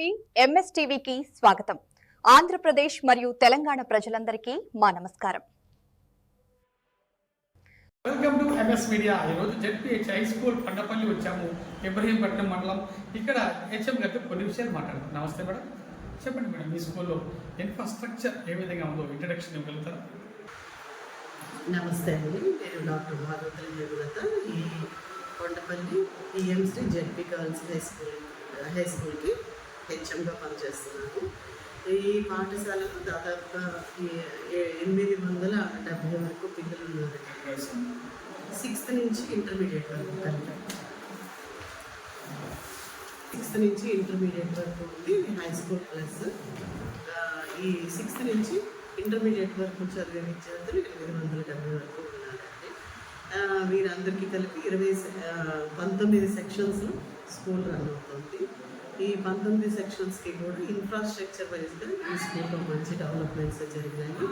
TV MS టీవీకి స్వాగతం. ఆంధ్రప్రదేశ్ మరియు తెలంగాణ ప్రజలందరికీ మా నమస్కారం. Welcome to MS media. ఈరోజు జెడ్పీహెచ్ హై స్కూల్ పండపల్లి వచ్చాము, ఇబ్రహీంపట్నం మండలం. ఇక్కడ హెచ్ఎం గారితో కొన్ని విషయాలు మాట్లాడుతాం. నమస్తే మేడం, చెప్పండి మేడం, మీ స్కూల్లో ఇన్ఫ్రాస్ట్రక్చర్ ఏ విధంగా ఉందో ఇంట్రడక్షన్ ఇవ్వగలుగుతారా? నమస్తే అండి, నేను డాక్టర్ భాగవతుల జగత. ఈ Kondapalli EMC ZP girls high స్కూల్కి హెచ్ఎంగా పనిచేస్తున్నాను. ఈ పాఠశాలకు దాదాపుగా 870 వరకు పిల్లలు ఉన్నారు. 6th నుంచి ఇంటర్మీడియట్ వరకు కలిపి 6th నుంచి ఇంటర్మీడియట్ వరకు ఉంది హై స్కూల్ ప్లస్. ఈ 6th నుంచి ఇంటర్మీడియట్ వరకు చదివే విద్యార్థులు 870 వరకు ఉన్నారండి. వీరందరికీ కలిపి 19 సెక్షన్స్లో స్కూల్ రన్ అవుతుంది. ఈ 19 సెక్షన్స్కి కూడా ఇన్ఫ్రాస్ట్రక్చర్ వైజ్గా ఈ స్కూల్లో మంచి డెవలప్మెంట్స్ జరిగినాయి.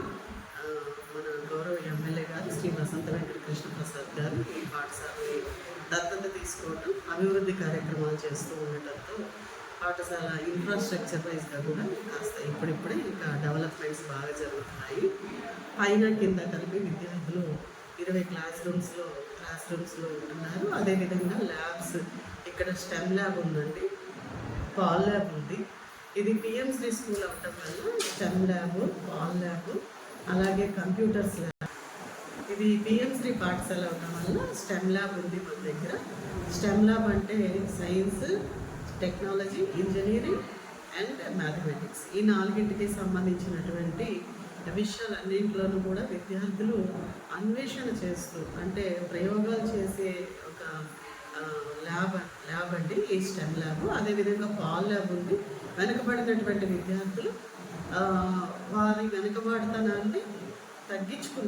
మన గౌరవ ఎమ్మెల్యే గారు శ్రీ వసంత వెంకట కృష్ణ ప్రసాద్ గారు ఈ పాఠశాలని దత్తత తీసుకోవడం, అభివృద్ధి కార్యక్రమాలు చేస్తూ ఉండటంతో పాఠశాల ఇన్ఫ్రాస్ట్రక్చర్ వైజ్గా కూడా కాస్త ఇప్పుడిప్పుడే ఇంకా డెవలప్మెంట్స్ బాగా జరుగుతున్నాయి. పైన కింద కలిపి విద్యార్థులు 20 క్లాస్ రూమ్స్లో ఉంటున్నారు. అదేవిధంగా ల్యాబ్స్, ఇక్కడ స్టెమ్ ల్యాబ్ ఉందండి, పాల్ ల్యాబ్ ఉంది. ఇది పిఎంసీ స్కూల్ అవటం వల్ల స్టెమ్ ల్యాబ్, పాల్ ల్యాబ్, అలాగే కంప్యూటర్స్ ల్యాబ్. ఇది పిఎంసీ పాఠశాల అవటం వల్ల స్టెమ్ ల్యాబ్ ఉంది మన దగ్గర. స్టెమ్ ల్యాబ్ అంటే science, technology, engineering and mathematics, ఈ 4కి సంబంధించినటువంటి విషయాలన్నింటిలోనూ కూడా విద్యార్థులు అన్వేషణ చేస్తూ, అంటే ప్రయోగాలు చేసే ఒక ల్యాబ్ అండి ఈ స్టెమ్ ల్యాబ్. అదేవిధంగా పాల్ ల్యాబ్ ఉంది. వెనకబడినటువంటి విద్యార్థులు వారి వెనకబడతనాన్ని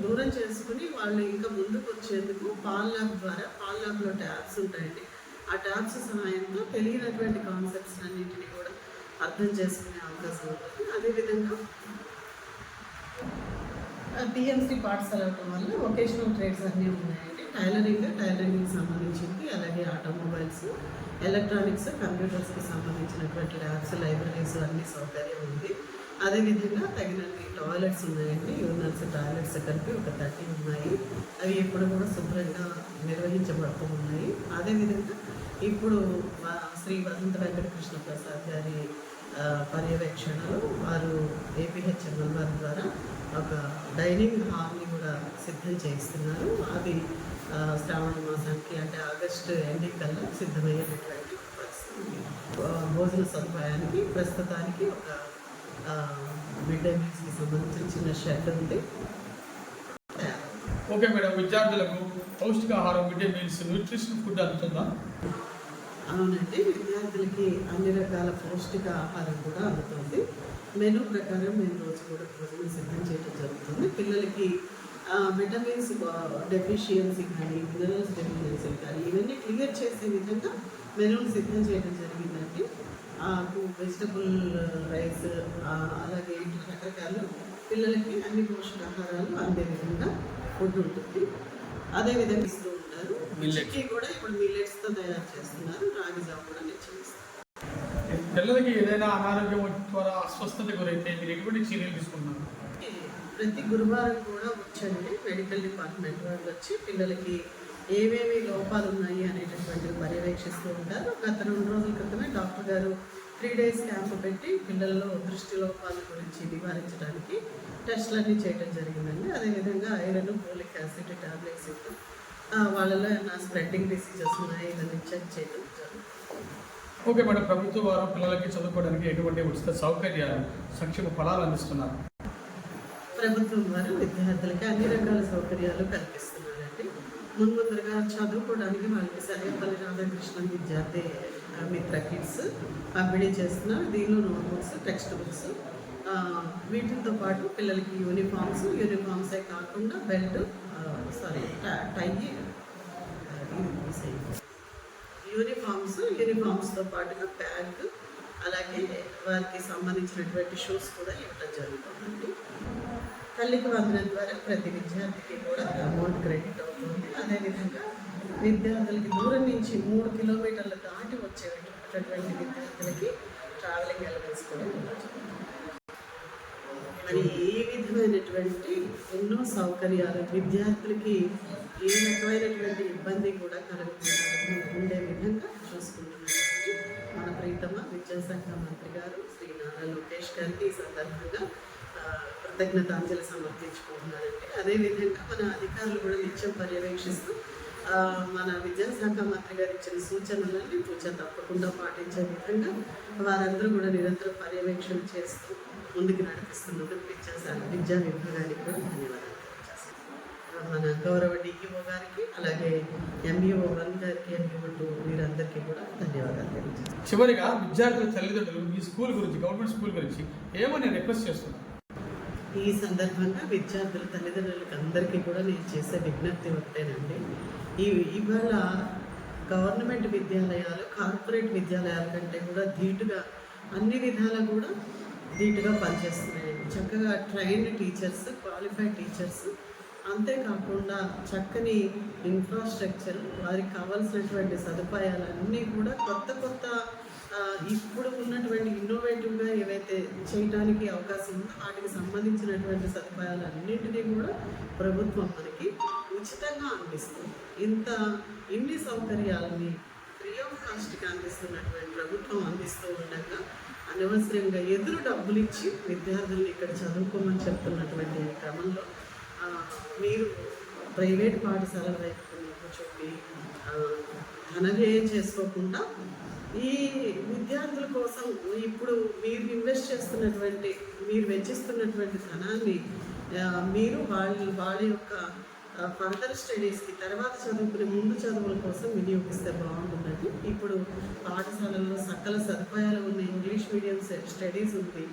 దూరం చేసుకుని వాళ్ళు ఇంకా ముందుకు వచ్చేందుకు పాల్ ల్యాబ్లో ట్యాబ్స్ ఉంటాయండి. ఆ ట్యాబ్స్ సహాయంతో తెలియనటువంటి కాన్సెప్ట్స్ అన్నింటినీ కూడా అర్థం చేసుకునే అవకాశం ఉంటుంది. అదేవిధంగా పిఎంసీ పాఠశాల అవటం వల్ల వొకేషనల్ ట్రేడ్స్ అన్నీ ఉన్నాయండి. టైలరింగ్కి సంబంధించింది, అలాగే ఆటోమొబైల్స్, ఎలక్ట్రానిక్స్, కంప్యూటర్స్కి సంబంధించినటువంటి ల్యాబ్స్, లైబ్రరీస్ అన్ని సౌకర్యం ఉంది. అదేవిధంగా తగినన్ని టాయిలెట్స్ ఉన్నాయండి. యూనివర్స్ టాయిలెట్స్ కలిపి ఒక 30 ఉన్నాయి. అవి ఎప్పుడు కూడా శుభ్రంగా నిర్వహించబడుతూ ఉన్నాయి. అదేవిధంగా ఇప్పుడు శ్రీ వసంత వెంకట కృష్ణ ప్రసాద్ గారి పర్యవేక్షణలో వారు ఏపీహెచ్ఎంఎల్ వారి ద్వారా ఒక డైనింగ్ హాల్ని కూడా సిద్ధం చేస్తున్నారు. అది శ్రావణ మాసానికి, అంటే ఆగస్టు ఎండింగ్ కల్లా సిద్ధమయ్యేటటువంటి పరిస్థితి. భోజన సదుపాయానికి ప్రస్తుతానికి ఒక మిడ్ డే మీల్స్కి సంబంధించిన చిన్న షెడ్ ఉంది. ఓకే మేడం, విద్యార్థులకు పౌష్టికాహారం, mid day meals, nutrition food అందుతుందా? అవునండి, విద్యార్థులకి అన్ని రకాల పౌష్టిక ఆహారం కూడా అందుతుంది. మెనూ ప్రకారం మేము రోజు కూడా భోజనం సిద్ధం చేయడం జరుగుతుంది. పిల్లలకి విటమిన్స్ డెఫిషియన్సీ కానీ, మినరల్స్ డెఫిషియన్సీ కానీ ఇవన్నీ క్లియర్ చేసే విధంగా మెనూని సిద్ధం చేయడం జరిగిందండి. వెజిటబుల్ రైస్, అలాగే రకరకాల పిల్లలకి అన్ని పోషకాహారాలు అందే విధంగా ఫుడ్ ఉంటుంది. అదేవిధంగా ఇస్తూ ఉంటారు. మిల్లెట్స్ కూడా ఇప్పుడు మిల్లెట్స్తో తయారు చేస్తున్నారు. రాగి జావ కూడా నిశ్చయిస్తారు. పిల్లలకి ఏదైనా అనారోగ్యం ద్వారా అస్వస్థత గురైతే మీరు ఎటువంటి చర్యలు తీసుకుంటున్నారు? ప్రతి గురువారం కూడా వచ్చండి మెడికల్ డిపార్ట్మెంట్ వాళ్ళు వచ్చి పిల్లలకి ఏమేమి లోపాలు ఉన్నాయి అనేటటువంటివి పర్యవేక్షిస్తూ ఉంటారు. గత 2 రోజుల క్రితమే డాక్టర్ గారు 3 days క్యాంప్ పెట్టి పిల్లల్లో దృష్టి లోపాల గురించి నివారించడానికి టెస్టులన్నీ చేయడం జరిగిందండి. అదేవిధంగా ఐరన్, ఫోలిక్ యాసిడ్ టాబ్లెట్స్ ఇవ్వడం, వాళ్ళలో ఏమైనా స్ప్రెడ్డింగ్ డిసీజెస్ ఉన్నాయి ఇవన్నీ చెక్ చేయడం జరుగుతుంది. ఓకే మేడం, ప్రభుత్వ వారు పిల్లలకి చదువుకోవడానికి ఎటువంటి ఉచిత సౌకర్యాలు, సంక్షేమ ఫలాలు అందిస్తున్నారు? ప్రభుత్వం వారు విద్యార్థులకి అన్ని రకాల సౌకర్యాలు కల్పిస్తున్నారండి. ముందుగా చదువుకోవడానికి వాళ్ళకి సర్వేపల్లి రాధాకృష్ణన్ విద్యార్థి మిత్ర కిట్స్ పంపిణీ చేస్తున్నారు. దీనిలో నోట్బుక్స్, టెక్స్ట్ బుక్స్, వీటితో పాటు పిల్లలకి యూనిఫామ్సే కాకుండా బెల్ట్, టై, యూనిఫామ్స్తో పాటుగా బ్యాగ్, అలాగే వారికి సంబంధించినటువంటి షూస్ కూడా ఇవ్వడం జరుగుతుందండి. తల్లికి వందనం ద్వారా ప్రతి విద్యార్థికి కూడా అమౌంట్ క్రెడిట్ అవుతుంది. అదేవిధంగా విద్యార్థులకి దూరం నుంచి 3 కిలోమీటర్లు దాటి వచ్చేటటువంటి విద్యార్థులకి ట్రావెలింగ్ ఎలిమెంట్స్ కూడా ఉండొచ్చు. మరి ఏ విధమైనటువంటి ఎన్నో సౌకర్యాలు విద్యార్థులకి ఏ రకమైనటువంటి ఇబ్బంది కూడా కలగకుండా ఉండే విధంగా చూసుకుంటున్నటువంటి మన ప్రీతమ విద్యాశాఖ మంత్రి గారు శ్రీ నారా లోకేష్ గారికి ఈ సందర్భంగా కృతజ్ఞతాంజలి సమర్పించుకుంటున్నారండి. అదేవిధంగా మన అధికారులు కూడా నిత్యం పర్యవేక్షిస్తూ మన విద్యాశాఖ మంత్రి గారు ఇచ్చిన సూచనలని తప్పకుండా పాటించే విధంగా వారందరూ కూడా నిరంతరం పర్యవేక్షణ చేస్తూ ముందుకు నడిపిస్తున్నందుకు విద్యా విభాగానికి కూడా ధన్యవాదాలు. మన గౌరవ డిఈఓ గారికి అలాగే ఎంఈఓ 1 గారికి ఎంఈఓ 2 వీరందరికీ కూడా ధన్యవాదాలు తెలియజేస్తాను. చివరిగా విద్యార్థుల తల్లిదండ్రులు మీ స్కూల్ గురించి, గవర్నమెంట్ స్కూల్ గురించి ఏమని రిక్వెస్ట్ చేస్తున్నాను? ఈ సందర్భంగా విద్యార్థుల తల్లిదండ్రులకు అందరికీ కూడా నేను చేసే విజ్ఞప్తి ఒకటేనండి. ఇవాళ గవర్నమెంట్ విద్యాలయాలు కార్పొరేట్ విద్యాలయాల కంటే కూడా ధీటుగా అన్ని విధాలా కూడా ధీటుగా పనిచేస్తున్నాయండి. చక్కగా ట్రైన్డ్ టీచర్స్, క్వాలిఫైడ్ టీచర్స్, అంతేకాకుండా చక్కని ఇన్ఫ్రాస్ట్రక్చర్, వారికి కావాల్సినటువంటి సదుపాయాలన్నీ కూడా కొత్త ఇప్పుడు ఉన్నటువంటి ఇన్నోవేటివ్గా ఏవైతే చేయడానికి అవకాశం ఉందో వాటికి సంబంధించినటువంటి సదుపాయాలన్నింటినీ కూడా ప్రభుత్వం మనకి ఉచితంగా అందిస్తుంది. ఇన్ని సౌకర్యాలని ఫ్రీ ఆఫ్ కాస్ట్కి అందిస్తున్నటువంటి ప్రభుత్వం అందిస్తూ ఉండగా అనవసరంగా ఎదురు డబ్బులు ఇచ్చి విద్యార్థుల్ని ఇక్కడ చదువుకోమని చెప్తున్నటువంటి క్రమంలో మీరు ప్రైవేట్ పాఠశాలల వైపు చూపి ధనవ్యయం చేసుకోకుండా ఈ విద్యార్థుల కోసం ఇప్పుడు మీరు ఇన్వెస్ట్ చేస్తున్నటువంటి, మీరు వెచ్చిస్తున్నటువంటి ధనాన్ని మీరు వాళ్ళ యొక్క ఫర్దర్ స్టడీస్కి, తర్వాత చదువుకునే ముందు చదువుల కోసం వినియోగిస్తే బాగుంటుందండి. ఇప్పుడు పాఠశాలల్లో సకల సదుపాయాలు ఉన్న ఇంగ్లీష్ మీడియం స్టడీస్ ఉంది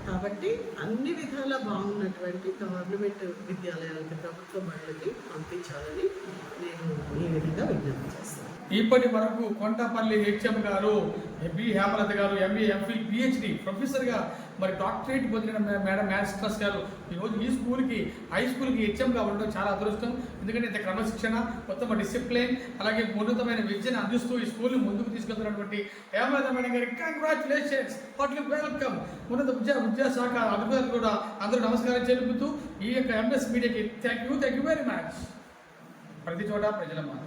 కాబట్టి అన్ని విధాలా బాగున్నటువంటి గవర్నమెంట్ విద్యాలయాలకి, ప్రభుత్వ బడులకి పంపించాలని నేను ఈ విధంగా విజ్ఞప్తి చేస్తాను. ఇప్పటి వరకు కొండపల్లి హెచ్ఎం గారు, బి హేమలత గారు, ఎంఏ, ఎంఫిల్, పిహెచ్డి ప్రొఫెసర్గా, మరి డాక్టరేట్ పొందిన మేడం మ్యాథ్స్ గారు ఈరోజు ఈ స్కూల్కి, హై స్కూల్కి హెచ్ఎంగా ఉండడం చాలా అదృష్టం. ఎందుకంటే ఇంత క్రమశిక్షణ, మొత్తం డిసిప్లిన్, అలాగే ఉన్నతమైన విద్యను అందిస్తూ ఈ స్కూల్ని ముందుకు తీసుకెళ్తున్నటువంటి హేమలత మేడం గారికి కంగ్రాచులేషన్స్, హార్ట్లీ వెల్కమ్. ఉన్నత విద్యాశాఖ అధికారులు కూడా అందరూ నమస్కారం తెలుపుతూ ఈ యొక్క ఎంఎస్ మీడియాకి థ్యాంక్ యూ వెరీ మచ్. ప్రతి చోట ప్రజల మాట.